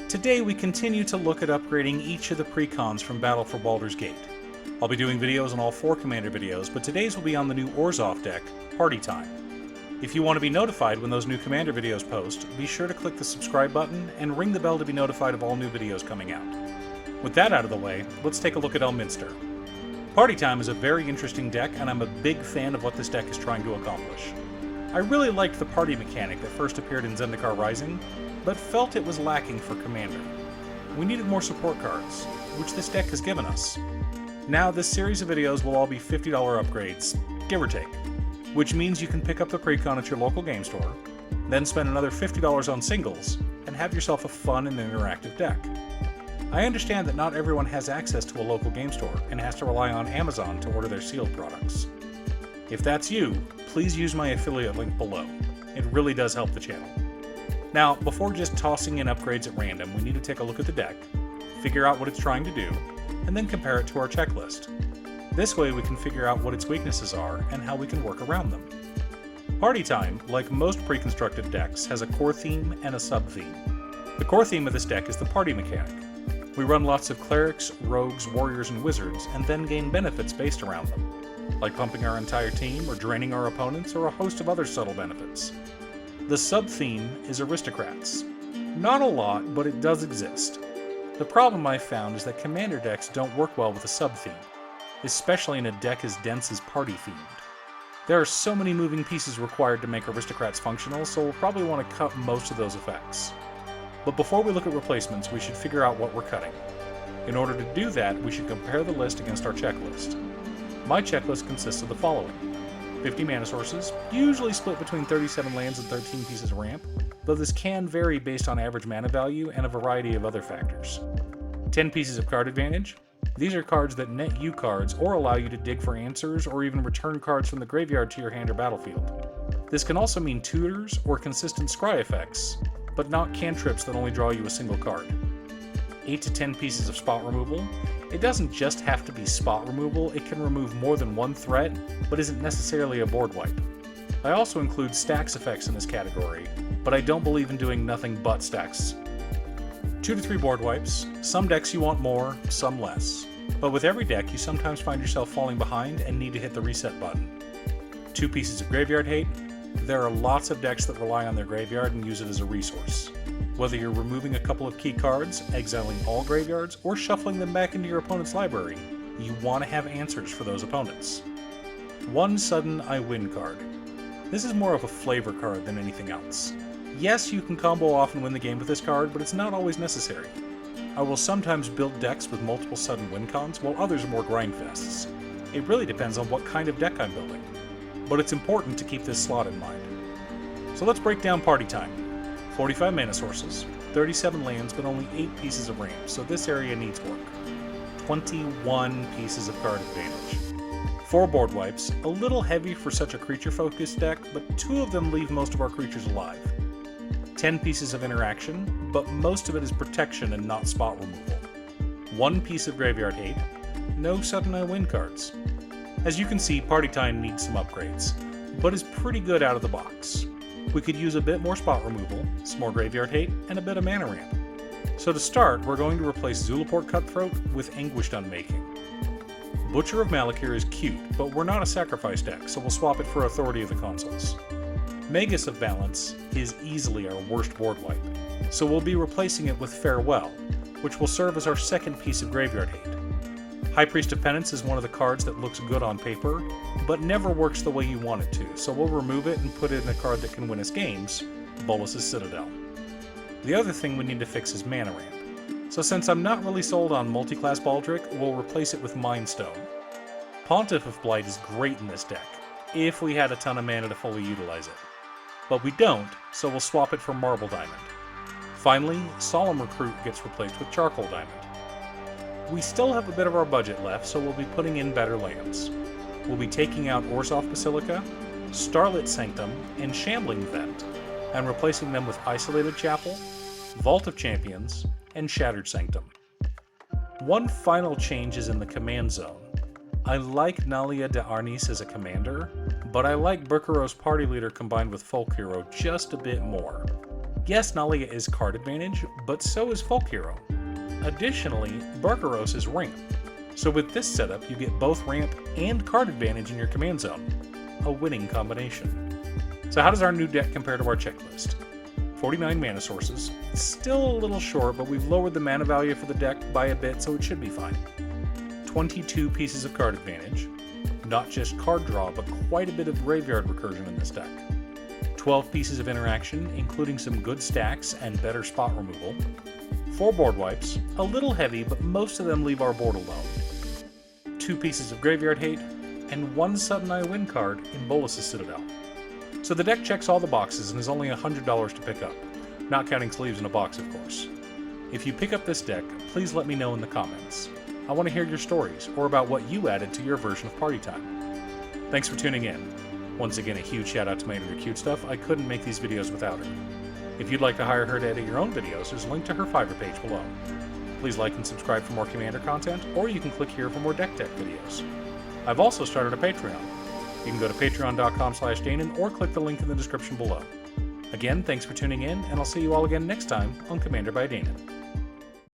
Today we continue to look at upgrading each of the precons from Battle for Baldur's Gate. I'll be doing videos on all 4 Commander videos, but today's will be on the new Orzhov deck, Party Time. If you want to be notified when those new Commander videos post, be sure to click the subscribe button and ring the bell to be notified of all new videos coming out. With that out of the way, let's take a look at Elminster. Party Time is a very interesting deck, and I'm a big fan of what this deck is trying to accomplish. I really liked the party mechanic that first appeared in Zendikar Rising, but felt it was lacking for Commander. We needed more support cards, which this deck has given us. Now this series of videos will all be $50 upgrades, give or take, which means you can pick up the precon at your local game store, then spend another $50 on singles, and have yourself a fun and interactive deck. I understand that not everyone has access to a local game store and has to rely on Amazon to order their sealed products. If that's you, please use my affiliate link below. It really does help the channel. Now, before just tossing in upgrades at random, we need to take a look at the deck, figure out what it's trying to do, and then compare it to our checklist. This way we can figure out what its weaknesses are and how we can work around them. Party Time, like most pre-constructed decks, has a core theme and a sub-theme. The core theme of this deck is the party mechanic. We run lots of clerics, rogues, warriors, and wizards, and then gain benefits based around them, like pumping our entire team or draining our opponents or a host of other subtle benefits. The sub-theme is aristocrats. Not a lot, but it does exist. The problem I've found is that commander decks don't work well with a sub-theme, especially in a deck as dense as party-themed. There are so many moving pieces required to make aristocrats functional, so we'll probably want to cut most of those effects. But before we look at replacements, we should figure out what we're cutting. In order to do that, we should compare the list against our checklist. My checklist consists of the following: 50 mana sources, usually split between 37 lands and 13 pieces of ramp, though this can vary based on average mana value and a variety of other factors. 10 pieces of card advantage. These are cards that net you cards or allow you to dig for answers or even return cards from the graveyard to your hand or battlefield. This can also mean tutors or consistent scry effects, but not cantrips that only draw you a single card. 8 to 10 pieces of spot removal. It doesn't just have to be spot removal, it can remove more than one threat, but isn't necessarily a board wipe. I also include stacks effects in this category, but I don't believe in doing nothing but stacks. 2 to 3 board wipes. Some decks you want more, some less. But with every deck, you sometimes find yourself falling behind and need to hit the reset button. 2 pieces of graveyard hate. There are lots of decks that rely on their graveyard and use it as a resource. Whether you're removing a couple of key cards, exiling all graveyards, or shuffling them back into your opponent's library, you want to have answers for those opponents. 1 sudden I win card. This is more of a flavor card than anything else. Yes, you can combo off and win the game with this card, but it's not always necessary. I will sometimes build decks with multiple sudden win cons, while others are more grindfests. It really depends on what kind of deck I'm building, but it's important to keep this slot in mind. So let's break down Party Time. 45 mana sources, 37 lands, but only 8 pieces of ramp, so this area needs work. 21 pieces of card advantage. 4 board wipes, a little heavy for such a creature-focused deck, but 2 of them leave most of our creatures alive. 10 pieces of interaction, but most of it is protection and not spot removal. 1 piece of graveyard hate, no sudden I win cards. As you can see, Party Time needs some upgrades, but is pretty good out of the box. We could use a bit more spot removal, some more graveyard hate, and a bit of mana ramp. So to start, we're going to replace Zulaport Cutthroat with Anguished Unmaking. Butcher of Malakir is cute, but we're not a sacrifice deck, so we'll swap it for Authority of the Consuls. Magus of Balance is easily our worst board wipe, so we'll be replacing it with Farewell, which will serve as our second piece of graveyard hate. High Priest of Penance is one of the cards that looks good on paper, but never works the way you want it to, so we'll remove it and put it in a card that can win us games, Bolas's Citadel. The other thing we need to fix is mana ramp. So since I'm not really sold on multi-class Baldric, we'll replace it with Mind Stone. Pontiff of Blight is great in this deck, if we had a ton of mana to fully utilize it. But we don't, so we'll swap it for Marble Diamond. Finally, Solemn Recruit gets replaced with Charcoal Diamond. We still have a bit of our budget left, so we'll be putting in better lands. We'll be taking out Orzhov Basilica, Starlit Sanctum, and Shambling Vent, and replacing them with Isolated Chapel, Vault of Champions, and Shattered Sanctum. One final change is in the command zone. I like Nalia de Arnis as a commander, but I like Burkaro's party leader combined with Folk Hero just a bit more. Yes, Nalia is card advantage, but so is Folk Hero. Additionally, Barbaros is ramp. So with this setup, you get both ramp and card advantage in your command zone. A winning combination. So how does our new deck compare to our checklist? 49 mana sources. Still a little short, but we've lowered the mana value for the deck by a bit, so it should be fine. 22 pieces of card advantage. Not just card draw, but quite a bit of graveyard recursion in this deck. 12 pieces of interaction, including some good stacks and better spot removal. 4 board wipes, a little heavy, but most of them leave our board alone. 2 pieces of graveyard hate, and 1 Sudden I Win card in Bolas' Citadel. So the deck checks all the boxes and is only $100 to pick up, not counting sleeves in a box, of course. If you pick up this deck, please let me know in the comments. I want to hear your stories, or about what you added to your version of Party Time. Thanks for tuning in. Once again, a huge shout out to my editor Cute Stuff. I couldn't make these videos without her. If you'd like to hire her to edit your own videos, there's a link to her Fiverr page below. Please like and subscribe for more Commander content, or you can click here for more deck tech videos. I've also started a Patreon. You can go to patreon.com/Danon or click the link in the description below. Again, thanks for tuning in, and I'll see you all again next time on Commander by Danon.